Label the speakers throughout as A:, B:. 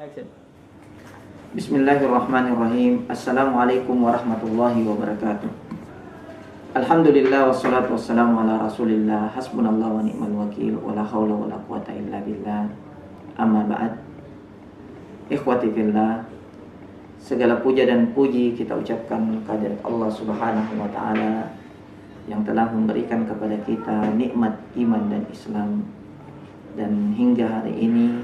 A: Action. Bismillahirrahmanirrahim. Assalamualaikum warahmatullahi wabarakatuh. Alhamdulillah wassalatu wassalamu ala rasulillah. Hasbunallah wa ni'mal wakil. Wala hawla wala quwata illa billah. Amma ba'd. Ikhwati fillah, segala puja dan puji kita ucapkan kehadirat Allah subhanahu wa ta'ala yang telah memberikan kepada kita nikmat iman dan Islam. Dan hingga hari ini,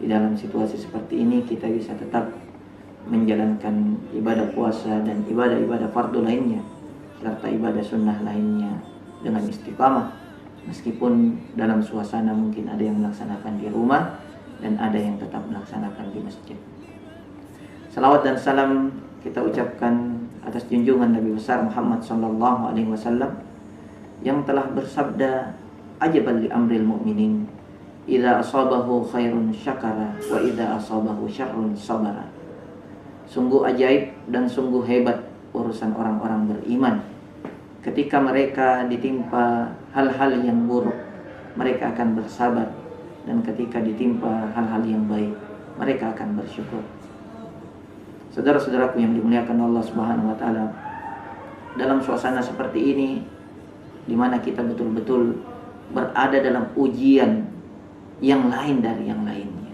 A: di dalam situasi seperti ini, kita bisa tetap menjalankan ibadah puasa dan ibadah-ibadah fardu lainnya serta ibadah sunnah lainnya dengan istiqamah, meskipun dalam suasana mungkin ada yang melaksanakan di rumah dan ada yang tetap melaksanakan di masjid. Salawat dan salam kita ucapkan atas junjungan Nabi besar Muhammad SAW yang telah bersabda, ajaban li amril mu'minin, idza asabahu khairun syakara wa idza asabahu syarrun sabara. Sungguh ajaib dan sungguh hebat urusan orang-orang beriman. Ketika mereka ditimpa hal-hal yang buruk, mereka akan bersabar, dan ketika ditimpa hal-hal yang baik, mereka akan bersyukur. Saudara-saudaraku yang dimuliakan Allah Subhanahu wa taala, dalam suasana seperti ini di mana kita betul-betul berada dalam ujian yang lain dari yang lainnya.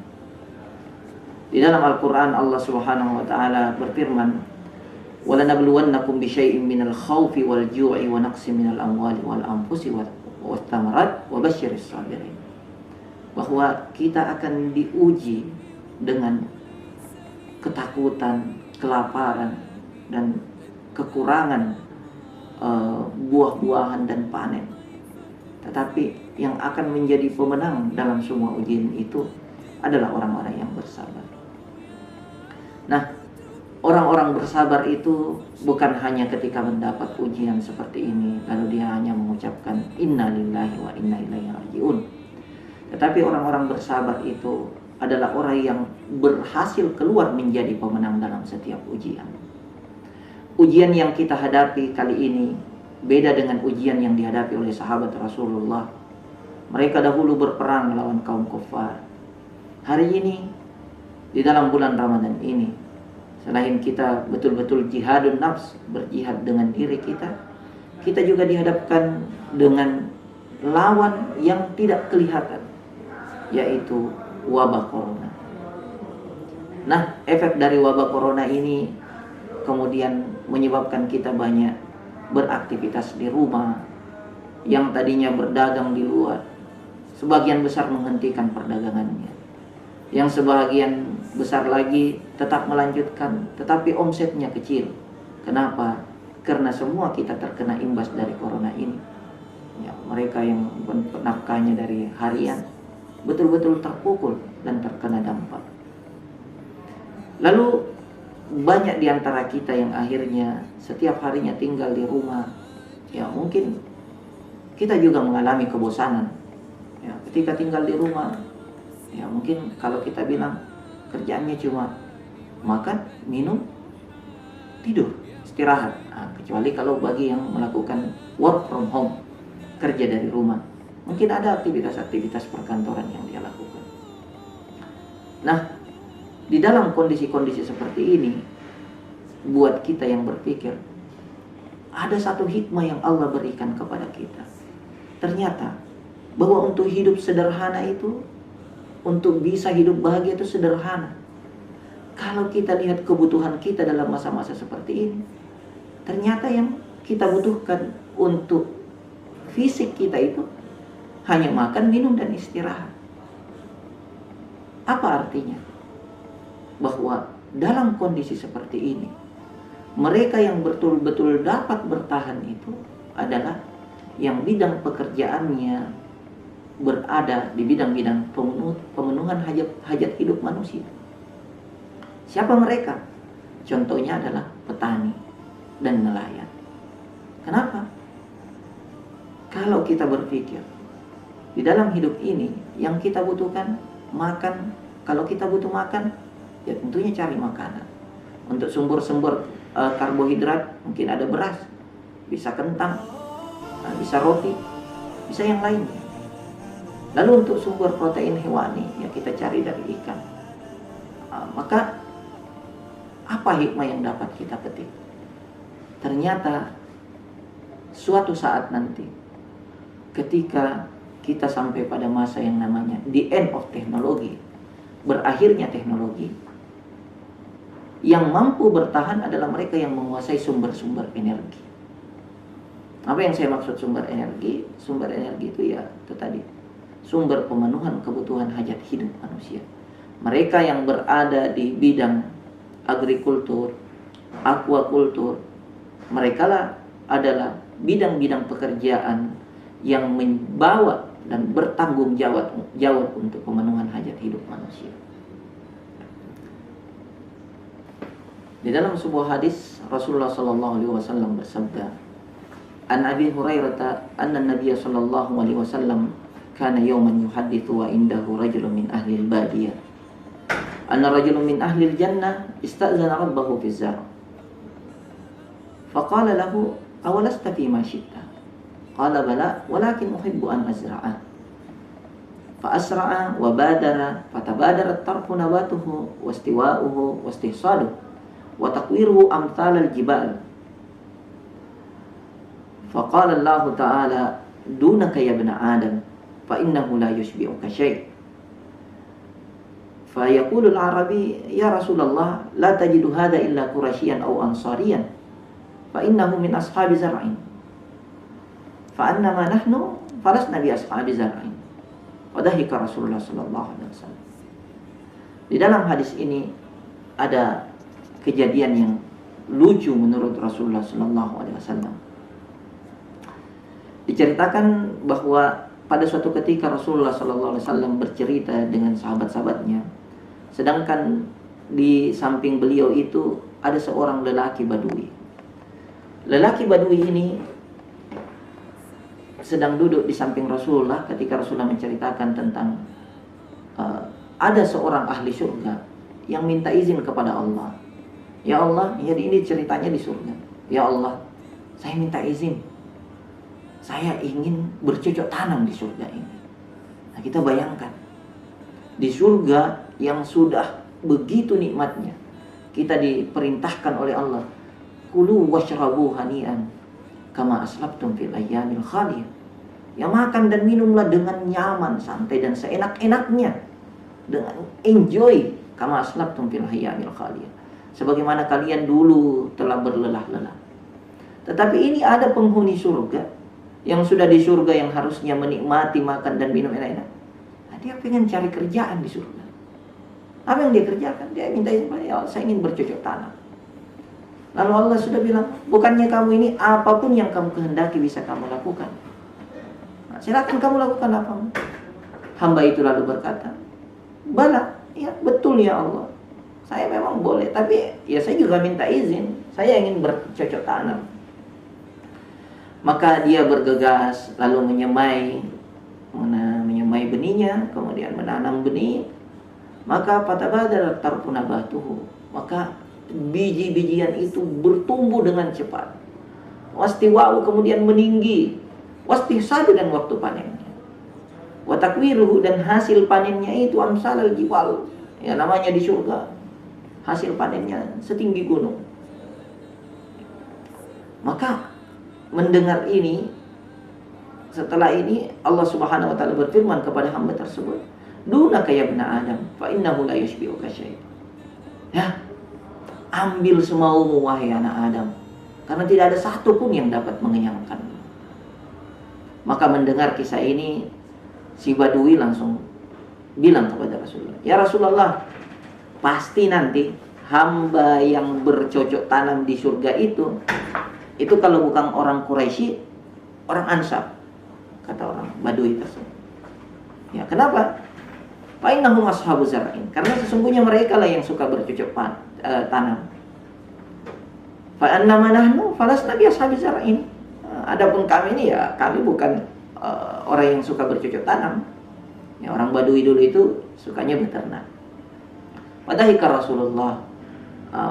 A: Di dalam Al-Quran Allah Subhanahu wa ta'ala berfirman, وَلَنَبْلُوَنَّكُمْ بِشَيْءٍ مِّنَ الْخَوْفِ وَالْجُوعِ وَنَقْصٍ مِّنَ الْأَمْوَالِ وَالْأَنفُسِ وَالثَّمَرَاتِ وَبَشِّرِ الصَّابِرِينَ. Bahwa kita akan diuji dengan ketakutan, kelaparan, dan kekurangan buah-buahan dan panen. Tetapi yang akan menjadi pemenang dalam semua ujian itu adalah orang-orang yang bersabar. Nah, orang-orang bersabar itu bukan hanya ketika mendapat ujian seperti ini lalu dia hanya mengucapkan inna lillahi wa inna ilaihi raji'un. Tetapi orang-orang bersabar itu adalah orang yang berhasil keluar menjadi pemenang dalam setiap ujian. Ujian yang kita hadapi kali ini beda dengan ujian yang dihadapi oleh sahabat Rasulullah. Mereka dahulu berperang melawan kaum kufar. Hari ini, di dalam bulan Ramadan ini, selain kita betul-betul jihadun nafs, berjihad dengan diri kita, kita juga dihadapkan dengan lawan yang tidak kelihatan, yaitu wabah corona. Nah, efek dari wabah corona ini kemudian menyebabkan kita banyak beraktivitas di rumah. Yang tadinya berdagang di luar, sebagian besar menghentikan perdagangannya. Yang sebagian besar lagi tetap melanjutkan, tetapi omsetnya kecil. Kenapa? Karena semua kita terkena imbas dari corona ini. Ya, mereka yang nafkahnya dari harian betul-betul terpukul dan terkena dampak. Lalu banyak di antara kita yang akhirnya setiap harinya tinggal di rumah. Ya, mungkin kita juga mengalami kebosanan. Ya, ketika tinggal di rumah, ya mungkin kalau kita bilang kerjaannya cuma makan, minum, tidur, istirahat. Nah, kecuali kalau bagi yang melakukan work from home, kerja dari rumah, mungkin ada aktivitas-aktivitas perkantoran yang dia lakukan. Nah, di dalam kondisi-kondisi seperti ini, buat kita yang berpikir, ada satu hikmah yang Allah berikan kepada kita. Ternyata bahwa untuk hidup sederhana itu, untuk bisa hidup bahagia itu sederhana. Kalau kita lihat kebutuhan kita dalam masa-masa seperti ini, ternyata yang kita butuhkan untuk fisik kita itu hanya makan, minum, dan istirahat. Apa artinya? Bahwa dalam kondisi seperti ini, mereka yang betul-betul dapat bertahan itu adalah yang bidang pekerjaannya berada di bidang-bidang pemenuh pemenuhan hajat hidup manusia. Siapa mereka? Contohnya adalah petani dan nelayan. Kenapa? Kalau kita berpikir di dalam hidup ini yang kita butuhkan makan, kalau kita butuh makan, ya tentunya cari makanan. Untuk sumber-sumber karbohidrat mungkin ada beras, bisa kentang, bisa roti, bisa yang lainnya. Lalu untuk sumber protein hewani, ya kita cari dari ikan. Maka apa hikmah yang dapat kita petik? Ternyata suatu saat nanti ketika kita sampai pada masa yang namanya the end of teknologi, berakhirnya teknologi, yang mampu bertahan adalah mereka yang menguasai sumber-sumber energi. Apa yang saya maksud sumber energi? Sumber energi itu ya itu tadi, sumber pemenuhan kebutuhan hajat hidup manusia. Mereka yang berada di bidang agrikultur, aquakultur, mereka lah adalah bidang-bidang pekerjaan yang membawa dan bertanggung jawab untuk pemenuhan hajat hidup manusia. Di dalam sebuah hadis Rasulullah sallallahu alaihi wasallam bersabda, "An Abi Hurairah anna Nabiy sallallahu alaihi wasallam kana yawman yuhaddithu wa indahu rajulun min ahli al-badiyah. Anna rajulun min ahli al-jannah ista'zana rabbahu fi az-zar'. Faqala lahu awalasta fi ma syi'ta? Qala bala walakin uhibbu an azra'a. Fa-asra'a wa badara fatabadara at-tarfu nabatuhu wastiwa'uhu wastihsaduhu wa taqwiruhu amthal al-jibal. Faqala Allah Ta'ala dunaka ya ibna Adam fa innahu la yushbi'uka syai'. Fa yaqulu al-Arabi ya Rasulullah la tajidu hadha illa Quraisyan aw Ansariyan fa innahu min ashabi zar'in. Fa annama nahnu falasna bi ashabi zar'in. Wa dahika Rasulullah sallallahu alaihi wasallam. Di dalam hadis ini ada kejadian yang lucu menurut Rasulullah sallallahu alaihi wasallam. Diceritakan bahwa pada suatu ketika Rasulullah sallallahu alaihi wasallam bercerita dengan sahabat-sahabatnya, sedangkan di samping beliau itu ada seorang lelaki Badui. Lelaki Badui ini sedang duduk di samping Rasulullah ketika Rasulullah menceritakan tentang ada seorang ahli surga yang minta izin kepada Allah. Ya Allah, ya ini ceritanya di surga. Ya Allah, saya minta izin. Saya ingin bercocok tanam di surga ini. Nah, kita bayangkan di surga yang sudah begitu nikmatnya, kita diperintahkan oleh Allah, kulu washrabu hani'an kama aslabtum fil ayyamil khaliyah. Ya makan dan minumlah dengan nyaman, santai dan seenak-enaknya, dengan enjoy kama aslabtum fil ayyamil khaliyah, sebagaimana kalian dulu telah berlelah-lelah. Tetapi ini ada penghuni surga yang sudah di surga, yang harusnya menikmati makan dan minum enak-enak. Nah, dia pengen cari kerjaan di surga. Apa yang dia kerjakan? Dia minta izin, ya Allah, saya ingin bercocok tanam. Lalu Allah sudah bilang, bukannya kamu ini apapun yang kamu kehendaki bisa kamu lakukan. Nah, silakan kamu lakukan apa? Hamba itu lalu berkata, bala, ya betul ya Allah, saya memang boleh, tapi ya saya juga minta izin, saya ingin bercocok tanam. Maka dia bergegas lalu menyemai benihnya, kemudian menanam benih. Maka fatabadara tarfu nabatuhu, maka biji-bijian itu bertumbuh dengan cepat. Wastiwa'u, kemudian meninggi. Wastihsadu, dan waktu panennya. Wa takwiruhu, dan hasil panennya itu amsalal jibal. Ya namanya di surga, hasil panennya setinggi gunung. Maka mendengar ini, setelah ini Allah Subhanahu wa taala berfirman kepada hamba tersebut, dunaka ya ibna Adam fa innahu la yushbi'uka syai'. Ya, ambil semaumu wahai anak Adam, karena tidak ada satu pun yang dapat mengenyangkan. Maka mendengar kisah ini, si Badui langsung bilang kepada Rasulullah, ya Rasulullah, pasti nanti hamba yang bercocok tanam di surga itu kalau bukan orang Quraisy, orang Ansar, kata orang Badui tersebut. Ya, kenapa? Fa innahum ashabuz zar'in. Karena sesungguhnya mereka lah yang suka bercocok tanam. Fa annama nahnu falasna bi ashabiz zar'in. Adapun kami ini ya, kami bukan orang yang suka bercocok tanam. Ya, orang Badui dulu itu sukanya beternak. Padahal Rasulullah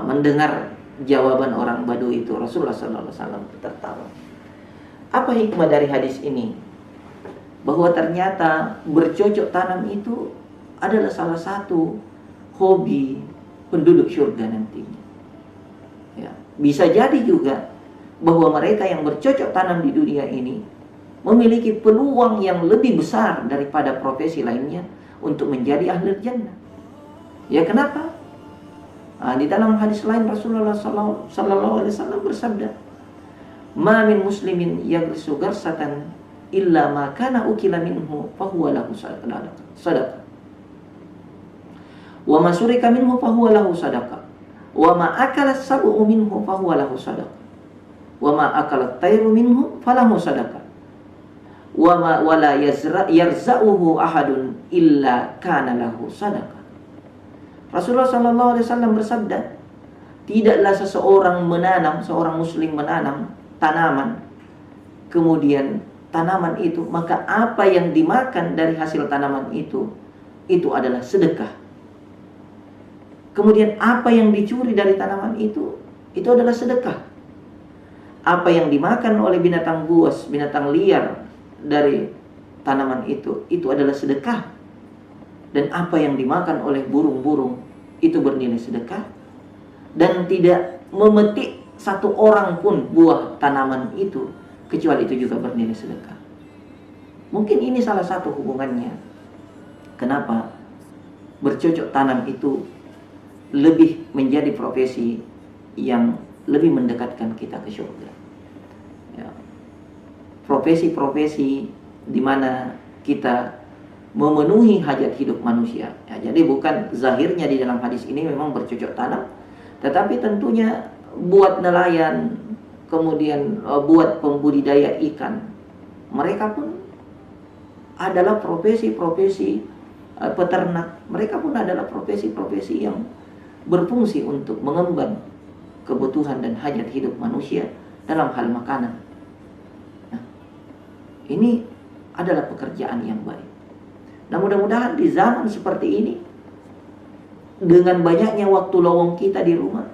A: mendengar jawaban orang Badui itu, Rasulullah sallallahu alaihi wasallam tertawa. Apa hikmah dari hadis ini? Bahwa ternyata bercocok tanam itu adalah salah satu hobi penduduk surga nantinya. Ya, bisa jadi juga bahwa mereka yang bercocok tanam di dunia ini memiliki peluang yang lebih besar daripada profesi lainnya untuk menjadi ahli jannah. Ya, kenapa? Di dalam hadis lain Rasulullah sallallahu alaihi wasallam bersabda, "Ma min muslimin yaghrisu gharsatan illa ma kana ukila minhu fa huwa lahu sadaqah. Wa ma surika minhu fa huwa lahu sadaqah. Wa ma akala as-sab'u minhu fa huwa lahu sadaqah. Wa ma akala at-tayru minhu falahu sadaqah. Wa ma wala yarza'uhu ahadun illa kana lahu sadaqah." Rasulullah sallallahu alaihi wasallam bersabda, tidaklah seorang muslim menanam tanaman, kemudian tanaman itu, maka apa yang dimakan dari hasil tanaman itu adalah sedekah. Kemudian apa yang dicuri dari tanaman itu adalah sedekah. Apa yang dimakan oleh binatang buas, binatang liar dari tanaman itu adalah sedekah. Dan apa yang dimakan oleh burung-burung itu bernilai sedekah. Dan tidak memetik satu orang pun buah tanaman itu kecuali itu juga bernilai sedekah. Mungkin ini salah satu hubungannya kenapa bercocok tanam itu lebih menjadi profesi yang lebih mendekatkan kita ke surga. Ya. Profesi-profesi di mana kita memenuhi hajat hidup manusia. Ya, jadi bukan zahirnya di dalam hadis ini memang bercocok tanam, tetapi tentunya buat nelayan, kemudian buat pembudidaya ikan, mereka pun adalah profesi-profesi peternak. Mereka pun adalah profesi-profesi yang berfungsi untuk mengemban kebutuhan dan hajat hidup manusia dalam hal makanan. Nah, ini adalah pekerjaan yang baik. Nah, mudah-mudahan di zaman seperti ini, dengan banyaknya waktu lowong kita di rumah,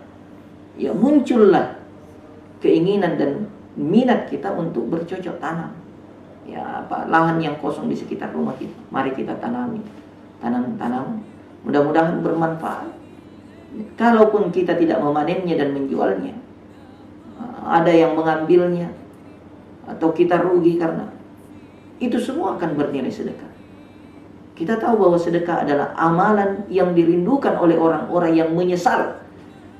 A: ya muncullah keinginan dan minat kita untuk bercocok tanam. Ya, lahan yang kosong di sekitar rumah kita, mari kita tanam. Mudah-mudahan bermanfaat. Kalaupun kita tidak memanennya dan menjualnya, ada yang mengambilnya, atau kita rugi karena itu, semua akan bernilai sedekah. Kita tahu bahwa sedekah adalah amalan yang dirindukan oleh orang-orang yang menyesal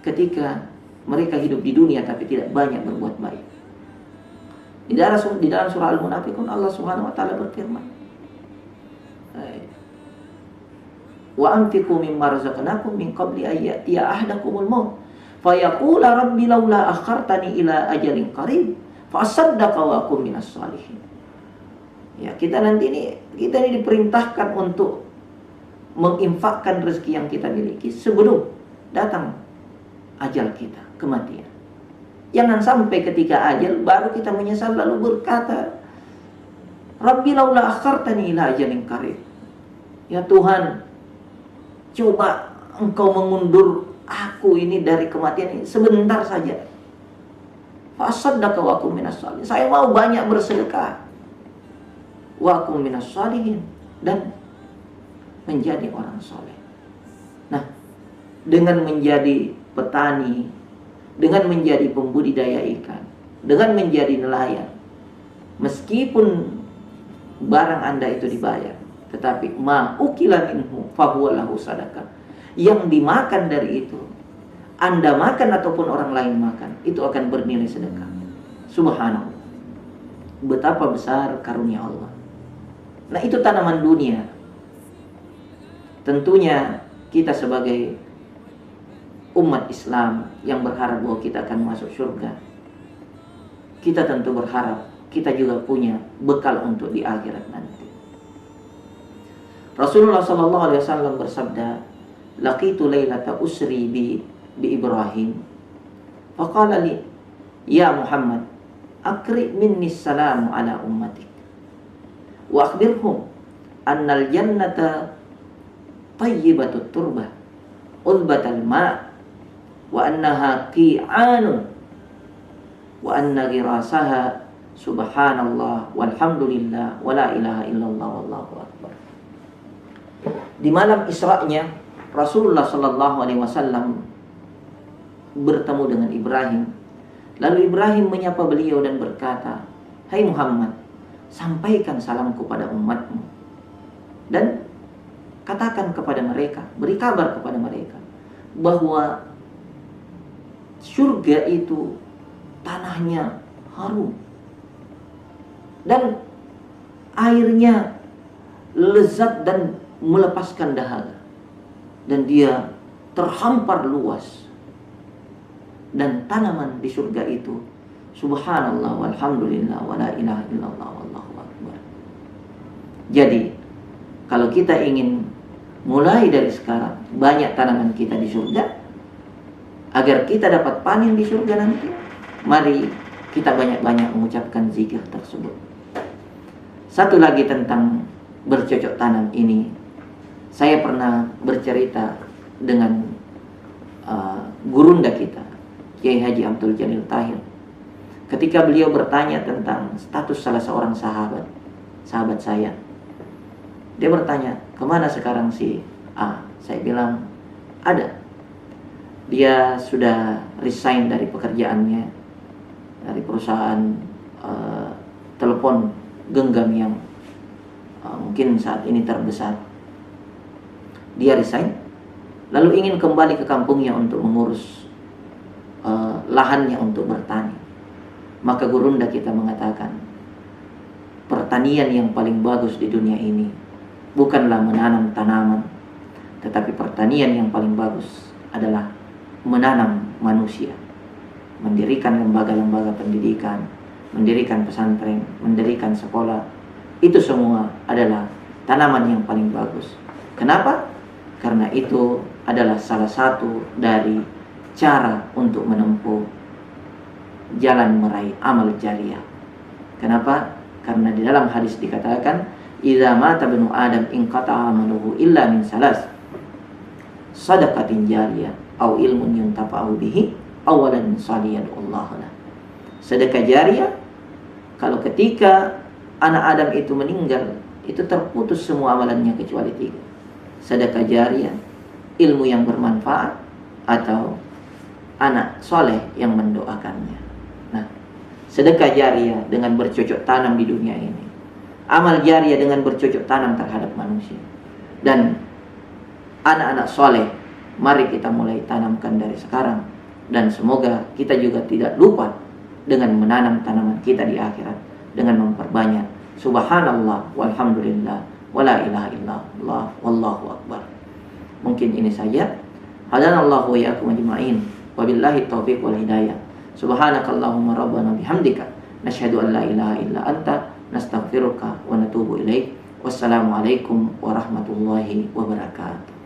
A: ketika mereka hidup di dunia tapi tidak banyak berbuat baik. Di dalam surah Al-Munafiqun Allah Subhanahu wa taala berfirman, "Wa anfiqu mimma razaqnakum min qabli an ya'tiya ahadakumul maut fa yaqula rabbi laula akhartani ila ajalin qarib fa asaddaqa wa akum minas shalihin." Ya, kita ini diperintahkan untuk menginfakkan rezeki yang kita miliki sebelum datang ajal kita, kematian. Jangan sampai ketika ajal baru kita menyesal lalu berkata, "Rabbi laula akhartani ila ajalin qarib." Ya Tuhan, coba Engkau mengundur aku ini dari kematian ini sebentar saja. Fa asaddaqa wa akum minas shalihin. Saya mau banyak bersedekah. Wa akum minas shalihin, dan menjadi orang soleh. Nah, dengan menjadi petani, dengan menjadi pembudidaya ikan, dengan menjadi nelayan, meskipun barang Anda itu dibayar, tetapi ma ukila minhu fa huwa lahu sadaqah. Yang dimakan dari itu, Anda makan ataupun orang lain makan, itu akan bernilai sedekah. Subhanallah. Betapa besar karunia Allah. Nah, itu tanaman dunia. Tentunya kita sebagai umat Islam yang berharap bahwa kita akan masuk surga, kita tentu berharap kita juga punya bekal untuk di akhirat nanti. Rasulullah sallallahu alaihi wasallam bersabda, "Laqitu lailata usri bi Ibrahim. Faqala li, ya Muhammad, akri minni salamu ala ummatik. Wa akhbirhum annal jannata tayyibatut turbah, udbatal ma' wa annaha qi'anun wa anna ghirasaha subhanallah walhamdulillah wa la ilaha illallah wallahu akbar." Di malam Isra'nya Rasulullah sallallahu alaihi wasallam bertemu dengan Ibrahim. Lalu Ibrahim menyapa beliau dan berkata, "Hai Muhammad, sampaikan salamku pada umatmu dan katakan kepada mereka, beri kabar kepada mereka bahwa surga itu tanahnya harum dan airnya lezat dan melepaskan dahaga, dan dia terhampar luas, dan tanaman di surga itu subhanallah walhamdulillah wa la ilaha illallah wallahu akbar. Jadi kalau kita ingin mulai dari sekarang banyak tanaman kita di surga, agar kita dapat panen di surga nanti, mari kita banyak-banyak mengucapkan zikir tersebut. Satu lagi tentang bercocok tanam ini, saya pernah bercerita dengan gurunda kita, Kiai Haji Abdul Jalil Tahir, ketika beliau bertanya tentang status salah seorang sahabat saya. Dia bertanya, "Kemana sekarang si A?" Saya bilang, "Ada. Dia sudah resign dari pekerjaannya, dari perusahaan telepon genggam yang mungkin saat ini terbesar. Dia resign, lalu ingin kembali ke kampungnya untuk mengurus lahannya untuk bertani." Maka gurunda kita mengatakan, pertanian yang paling bagus di dunia ini bukanlah menanam tanaman, tetapi pertanian yang paling bagus adalah menanam manusia. Mendirikan lembaga-lembaga pendidikan, mendirikan pesantren, mendirikan sekolah, itu semua adalah tanaman yang paling bagus. Kenapa? Karena itu adalah salah satu dari cara untuk menempuh jalan meraih amal jariyah. Kenapa? Karena di dalam hadis dikatakan, "Idza mata ibnu Adam inqata'a amaluhu illa min salas, shadaqatin jariyah, aw ilmun yuntafa'u bihi, aw waladin shalihin yad'ullahu lah." Sedekah jariyah, kalau ketika anak Adam itu meninggal, itu terputus semua amalannya kecuali 3. Sedekah jariyah, ilmu yang bermanfaat, atau anak soleh yang mendoakannya. Nah, sedekah jariyah dengan bercocok tanam di dunia ini, amal jariyah dengan bercocok tanam terhadap manusia, dan anak-anak soleh, mari kita mulai tanamkan dari sekarang. Dan semoga kita juga tidak lupa dengan menanam tanaman kita di akhirat dengan memperbanyak subhanallah walhamdulillah wa la ilaha illallah wallahu akbar. Mungkin ini saja. Hadanallahu wa iyyakum ajma'in. Wabillahi taufiq wal hidayah. Subhanakallahumma rabbana bihamdika nasyhadu an la ilaha illa anta nastaghfiruka wa natubu ilaik. Wassalamualaikum warahmatullahi wabarakatuh.